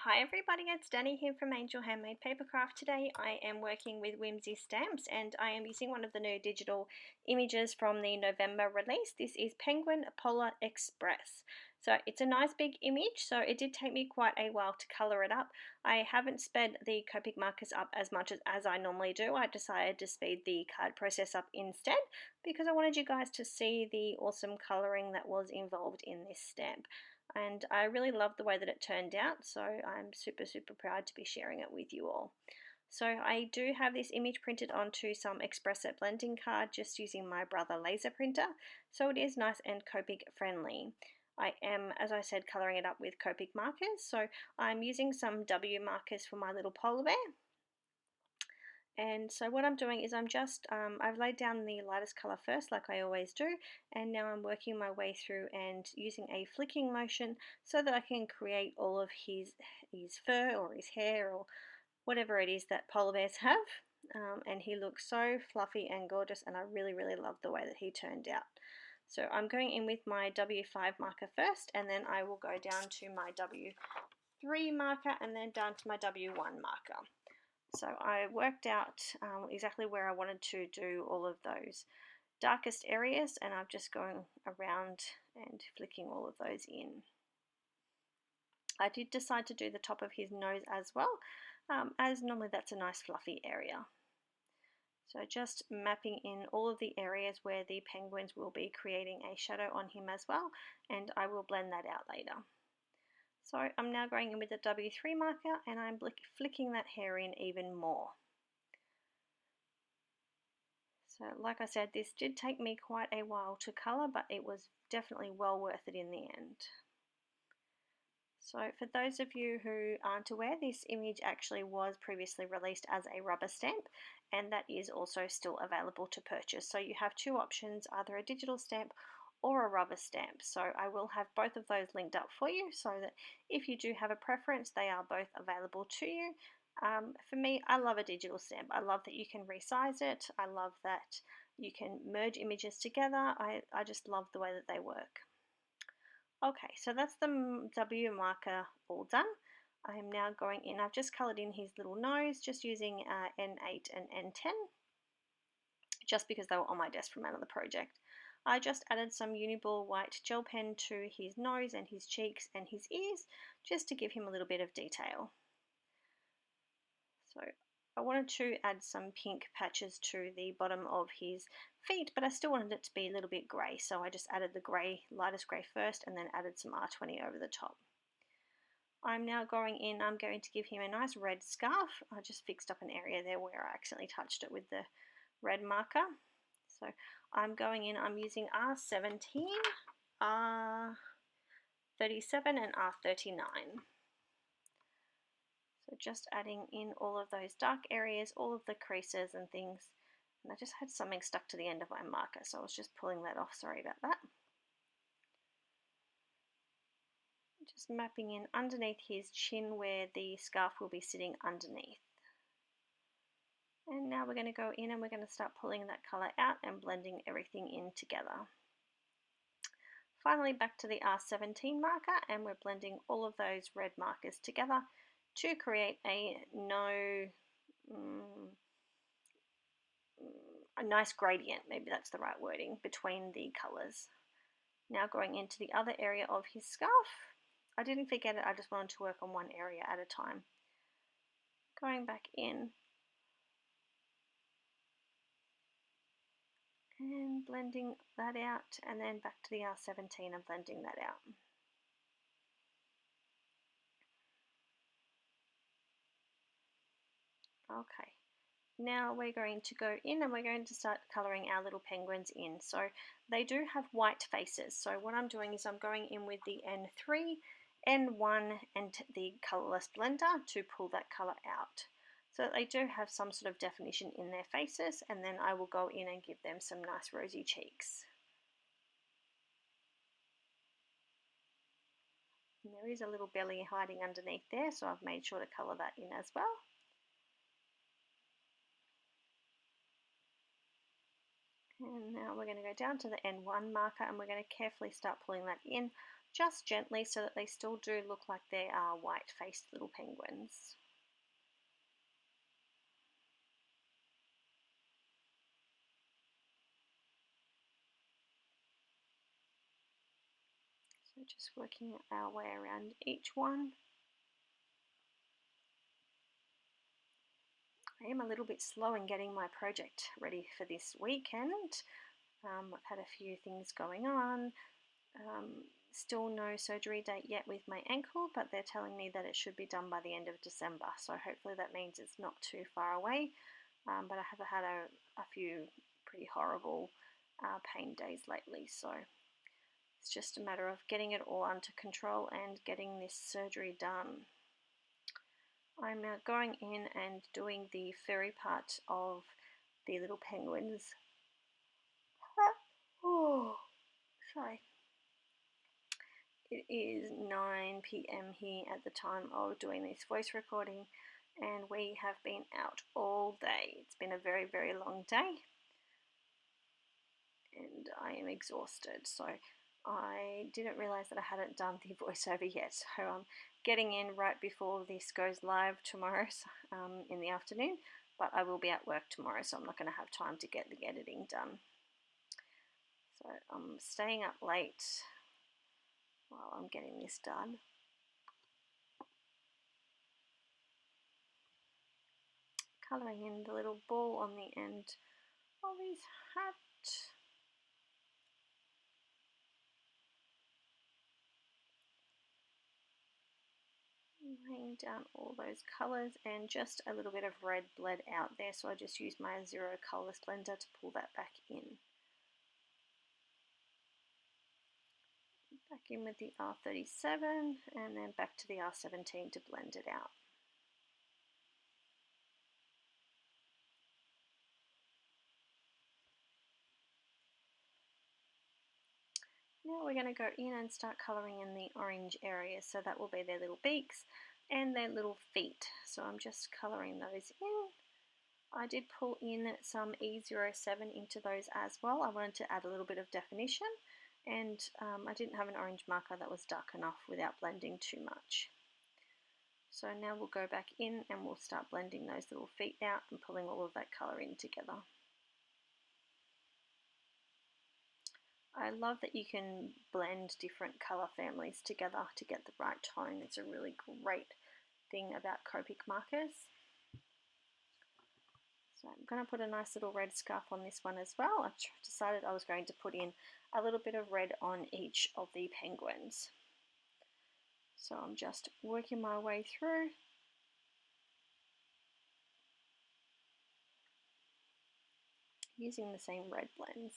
Hi everybody, it's Danny here from Angel Handmade Papercraft. Today I am working with Whimsy stamps and I am using one of the new digital images from the November release. This is Penguin Polar Express. So it's a nice big image, so it did take me quite a while to colour it up. I haven't sped the Copic markers up as much as I normally do. I decided to speed the card process up instead because I wanted you guys to see the awesome colouring that was involved in this stamp. And I really love the way that it turned out, so I'm super proud to be sharing it with you all. So I do have this image printed onto some espresso blending card just using my Brother laser printer, so it is nice and Copic friendly. I am, as I said, colouring it up with Copic markers, so I'm using some W markers for my little polar bear. And so what I'm doing is I've laid down the lightest colour first like I always do, and now I'm working my way through and using a flicking motion so that I can create all of his fur or his hair or whatever it is that polar bears have. And he looks so fluffy and gorgeous, and I really love the way that he turned out. So I'm going in with my W5 marker first, and then I will go down to my W3 marker and then down to my W1 marker. So I worked out exactly where I wanted to do all of those darkest areas, and I'm just going around and flicking all of those in. I did decide to do the top of his nose as well, as normally that's a nice fluffy area. So just mapping in all of the areas where the penguins will be creating a shadow on him as well, and I will blend that out later. So I'm now going in with the W3 marker and I'm flicking that hair in even more. So like I said, this did take me quite a while to colour, but it was definitely well worth it in the end. So for those of you who aren't aware, this image actually was previously released as a rubber stamp, and that is also still available to purchase. So you have two options, either a digital stamp or a rubber stamp. So I will have both of those linked up for you so that if you do have a preference, they are both available to you. For me, I love a digital stamp. I love that you can resize it. I love that you can merge images together. I just love the way that they work. Okay, so that's the W marker all done. I am now going in. I've just coloured in his little nose just using N8 and N10 just because they were on my desk from another project. I just added some Uni-Ball white gel pen to his nose and his cheeks and his ears just to give him a little bit of detail. So I wanted to add some pink patches to the bottom of his feet, but I still wanted it to be a little bit grey, so I just added the grey, lightest grey first, and then added some R20 over the top. I'm now going in, I'm going to give him a nice red scarf. I just fixed up an area there where I accidentally touched it with the red marker. So I'm going in, I'm using R17, R37 and R39. So just adding in all of those dark areas, all of the creases and things. And I just had something stuck to the end of my marker, so I was just pulling that off, sorry about that. Just mapping in underneath his chin where the scarf will be sitting underneath. And now we're going to go in and we're going to start pulling that colour out and blending everything in together. Finally back to the R17 marker, and we're blending all of those red markers together to create a nice gradient, maybe that's the right wording, between the colours. Now going into the other area of his scarf. I didn't forget it, I just wanted to work on one area at a time. Going back in and blending that out, and then back to the R17 and blending that out. Okay, now we're going to go in and we're going to start colouring our little penguins in. So they do have white faces, so what I'm doing is I'm going in with the N3, N1 and the colourless blender to pull that colour out. So they do have some sort of definition in their faces, and then I will go in and give them some nice rosy cheeks. And there is a little belly hiding underneath there, so I've made sure to colour that in as well. And now we're going to go down to the N1 marker and we're going to carefully start pulling that in, just gently so that they still do look like they are white-faced little penguins. So just working our way around each one. I am a little bit slow in getting my project ready for this weekend. I've had a few things going on. Still no surgery date yet with my ankle, but they're telling me that it should be done by the end of December, so hopefully that means it's not too far away. But I have had a few pretty horrible pain days lately, so it's just a matter of getting it all under control and getting this surgery done. I'm now going in and doing the furry part of the little penguins. Oh, sorry. It is 9 p.m. here at the time of doing this voice recording, and we have been out all day. It's been a very, very long day, and I am exhausted. So I didn't realize that I hadn't done the voiceover yet. So I'm getting in right before this goes live tomorrow in the afternoon, but I will be at work tomorrow, so I'm not going to have time to get the editing done. So I'm staying up late while I'm getting this done. Colouring in the little ball on the end of his hat. Laying down all those colours, and just a little bit of red bled out there, so I just use my Zero Colours blender to pull that back in. Back in with the R37 and then back to the R17 to blend it out. Now we're going to go in and start colouring in the orange areas, so that will be their little beaks and their little feet. So I'm just colouring those in. I did pull in some E07 into those as well. I wanted to add a little bit of definition, and I didn't have an orange marker that was dark enough without blending too much. So now we'll go back in and we'll start blending those little feet out and pulling all of that colour in together. I love that you can blend different colour families together to get the right tone. It's a really great thing about Copic markers. So I'm going to put a nice little red scarf on this one as well. I decided I was going to put in a little bit of red on each of the penguins. So I'm just working my way through. Using the same red blends.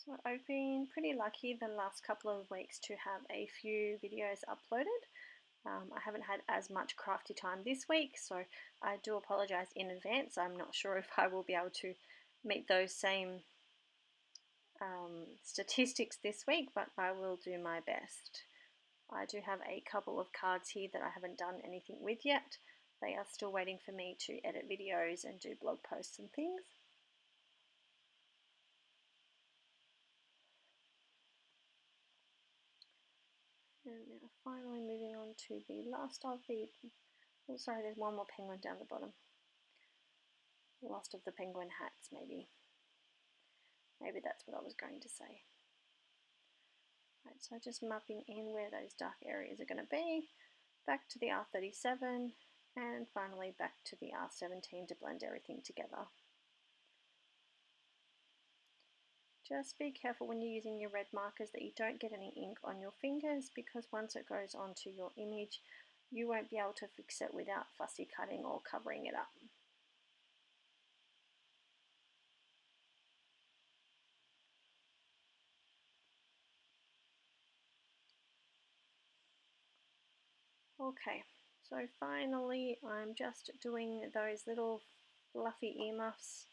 So I've been pretty lucky the last couple of weeks to have a few videos uploaded. I haven't had as much crafty time this week, so I do apologise in advance. I'm not sure if I will be able to meet those same statistics this week, but I will do my best. I do have a couple of cards here that I haven't done anything with yet. They are still waiting for me to edit videos and do blog posts and things. And now finally moving on to the last of the, oh sorry, there's one more penguin down the bottom. The last of the penguin hats maybe. Maybe that's what I was going to say. Right, so just mapping in where those dark areas are going to be, back to the R37 and finally back to the R17 to blend everything together. Just be careful when you're using your red markers that you don't get any ink on your fingers, because once it goes onto your image you won't be able to fix it without fussy cutting or covering it up. Okay, so finally I'm just doing those little fluffy earmuffs,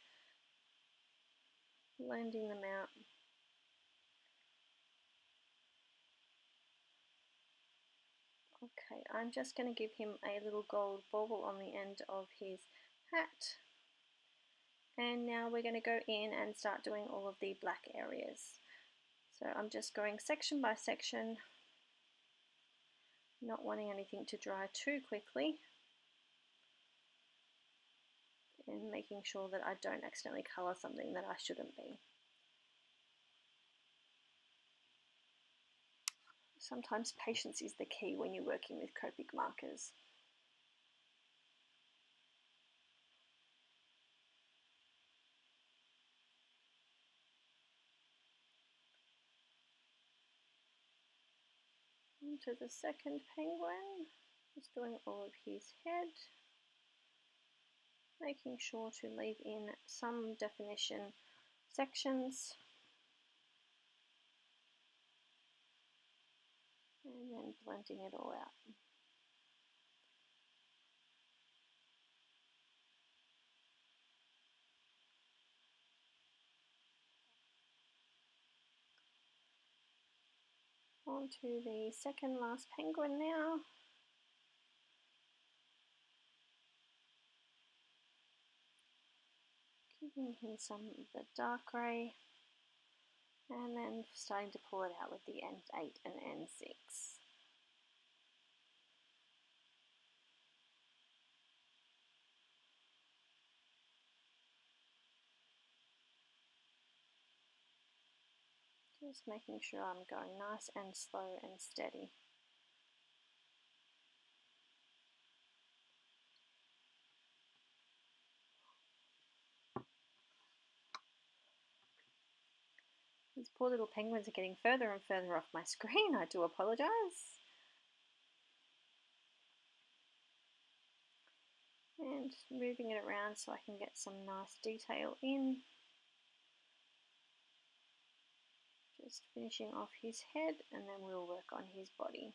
blending them out. Okay, Okay, I'm just going to give him a little gold bauble on the end of his hat. And now we're going to go in and start doing all of the black areas. So I'm just going section by section, not wanting anything to dry too quickly, and making sure that I don't accidentally colour something that I shouldn't be. Sometimes patience is the key when you're working with Copic markers. Onto the second penguin, just doing all of his head, making sure to leave in some definition sections, and then blending it all out. On to the second last penguin now. Giving him some of the dark grey, and then starting to pull it out with the N8 and N6. Just making sure I'm going nice and slow and steady. These poor little penguins are getting further and further off my screen. I do apologise. And moving it around so I can get some nice detail in. Just finishing off his head, and then we'll work on his body.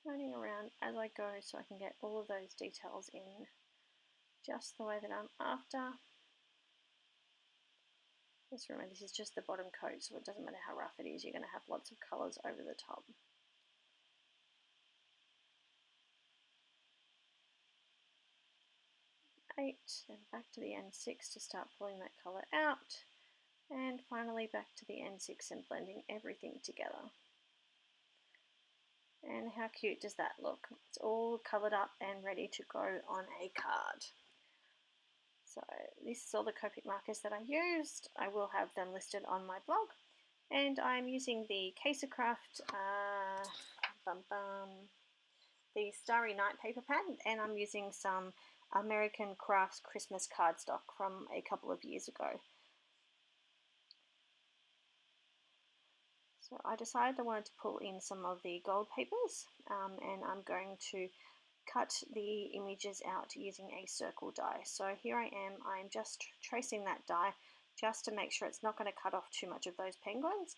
Turning around as I go so I can get all of those details in just the way that I'm after. Just remember, this is just the bottom coat, so it doesn't matter how rough it is, you're going to have lots of colours over the top. Then back to the N6 to start pulling that colour out, and finally back to the N6 and blending everything together. And how cute does that look? It's all coloured up and ready to go on a card. So this is all the Copic markers that I used. I will have them listed on my blog, and I'm using the Kaisercraft the Starry Night paper pad, and I'm using some American Crafts Christmas cardstock from a couple of years ago. So I decided I wanted to pull in some of the gold papers, and I'm going to cut the images out using a circle die. So here I am, I'm just tracing that die just to make sure it's not going to cut off too much of those penguins,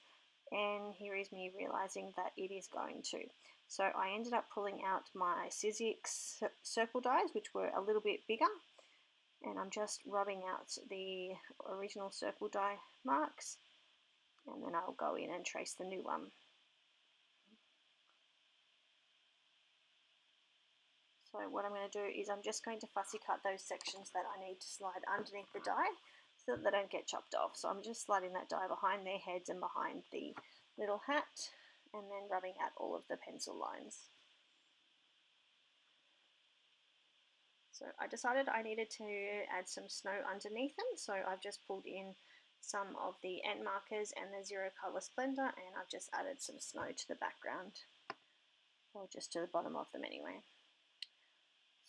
and here is me realizing that it is going to. So I ended up pulling out my Sizzix circle dies, which were a little bit bigger, and I'm just rubbing out the original circle die marks, and then I'll go in and trace the new one. So what I'm going to do is I'm just going to fussy cut those sections that I need to slide underneath the die so that they don't get chopped off. So I'm just sliding that die behind their heads and behind the little hat, and then rubbing out all of the pencil lines. So I decided I needed to add some snow underneath them, so I've just pulled in some of the end markers and the Zero Colour Splendor, and I've just added some snow to the background, or just to the bottom of them anyway.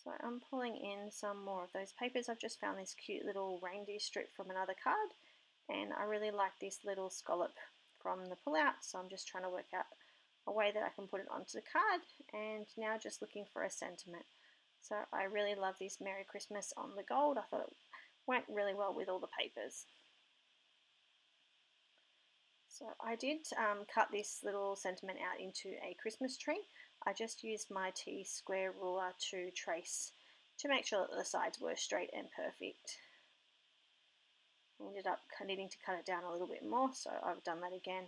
So I'm pulling in some more of those papers. I've just found this cute little reindeer strip from another card, and I really like this little scallop from the pullout, so I'm just trying to work out a way that I can put it onto the card, and now just looking for a sentiment. So I really love this Merry Christmas on the gold. I thought it went really well with all the papers. So I did cut this little sentiment out into a Christmas tree. I just used my T-square ruler to trace to make sure that the sides were straight and perfect. I ended up needing to cut it down a little bit more, so I've done that again.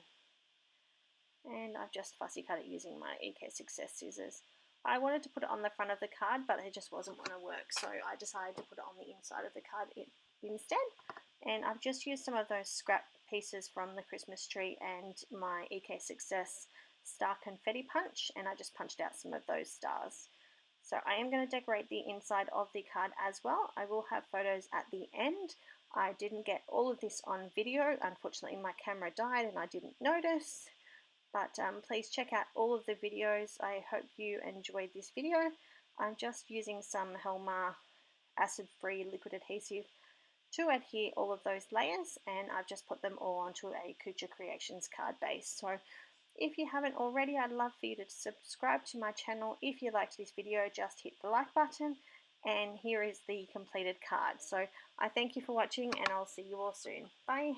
And I've just fussy cut it using my EK Success scissors. I wanted to put it on the front of the card, but it just wasn't going to work, so I decided to put it on the inside of the card instead. And I've just used some of those scrap pieces from the Christmas tree and my EK Success star confetti punch, and I just punched out some of those stars. So I am going to decorate the inside of the card as well. I will have photos at the end. I didn't get all of this on video. Unfortunately, my camera died and I didn't notice. But please check out all of the videos. I hope you enjoyed this video. I'm just using some Helmar acid-free liquid adhesive to adhere all of those layers, and I've just put them all onto a Kucha Creations card base. So if you haven't already, I'd love for you to subscribe to my channel. If you liked this video, just hit the like button, and here is the completed card. So I thank you for watching, and I'll see you all soon. Bye.